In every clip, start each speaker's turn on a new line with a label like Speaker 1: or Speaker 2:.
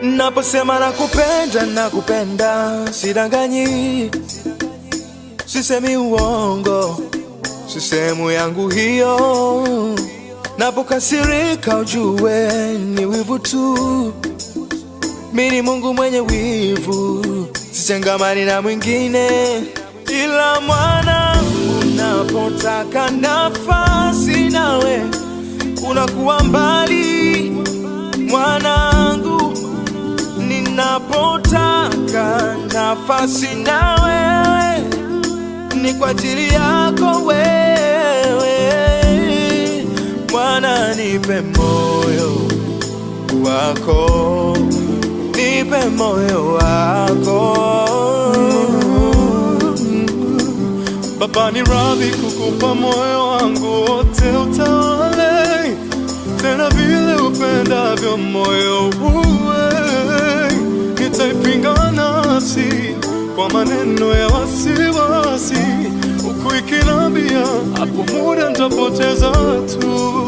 Speaker 1: Naposema nakupenda, nakupenda, sidanganyi, sisemi uongo, si sehemu yangu hiyo. Napokasirika ujue ni wivu tu, mimi ni Mungu mwenye wivu, sichangamani na mwingine. Ila mwanangu, unapotaka nafasi nawe unakuwa mbali. Mwanangu, ninapotaka nafasi na wewe ni kwa ajili yako wewe. Mwana, nipe moyo wako, nipe moyo wako.
Speaker 2: Baba, ni radhi kukupa moyo wangu wote, utawale tena vile upendavyo moyo uwe. Nitaipinga nafsi kwa maneno ya wasiwasi, huku ikinambia hapo muda nitapoteza tu.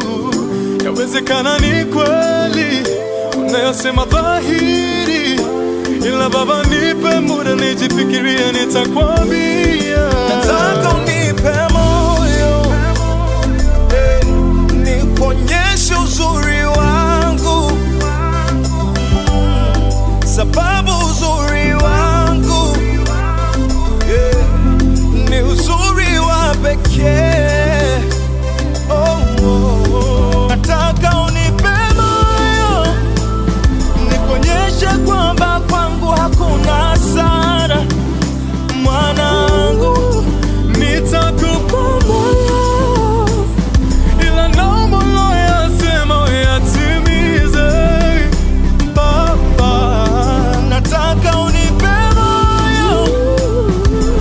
Speaker 2: Yawezekana ni kweli unayosema dhahiri, ila Baba, nipe muda nijifikirie, nitakwambia.
Speaker 1: Nataka unipe moyo, nikuonyeshe uzuri wangu, sababu uzuri wangu ni uzuri wa pekee. Nataka unipe moyo, nikuonyeshe kwamba kwangu hakuna hasara. Mwanangu,
Speaker 2: nitakupa moyo, ila naomba unayoyasema uyatimize. Baba,
Speaker 1: nataka unipe moyo,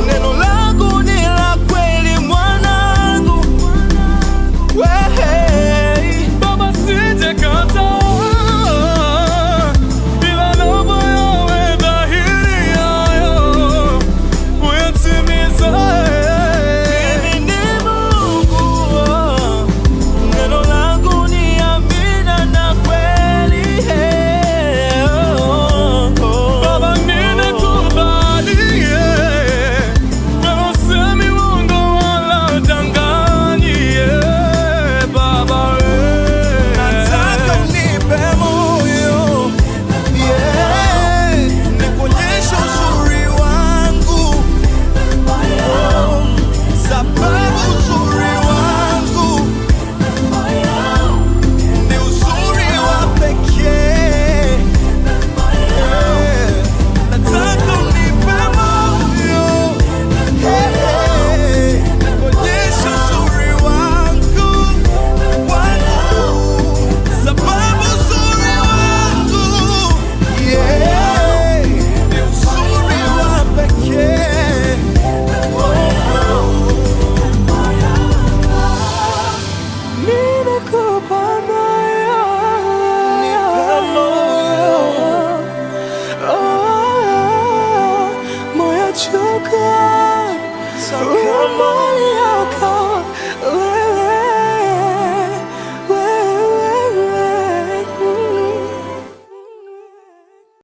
Speaker 1: neno langu ni la kweli mwanangu.
Speaker 2: Baba, sijakataa, ila naomba yawe dhahiri hayo uyatimize.
Speaker 1: Mimi ni Mungu, neno langu ni amina na kweli.
Speaker 2: Baba, ninakubali, wewe usemi uongo wala udanganyi. Baba,
Speaker 1: Nataka unipe moyo, nikuonyeshe uzuri wangu, sababu uzuri wangu ni uzuri wa pekee. Nataka unipe moyo, nikuonyeshe uzuri wangu, sababu uzuri wangu ni uzuri wa pekee.
Speaker 2: ninakupa moyo, moyo chukua, moyo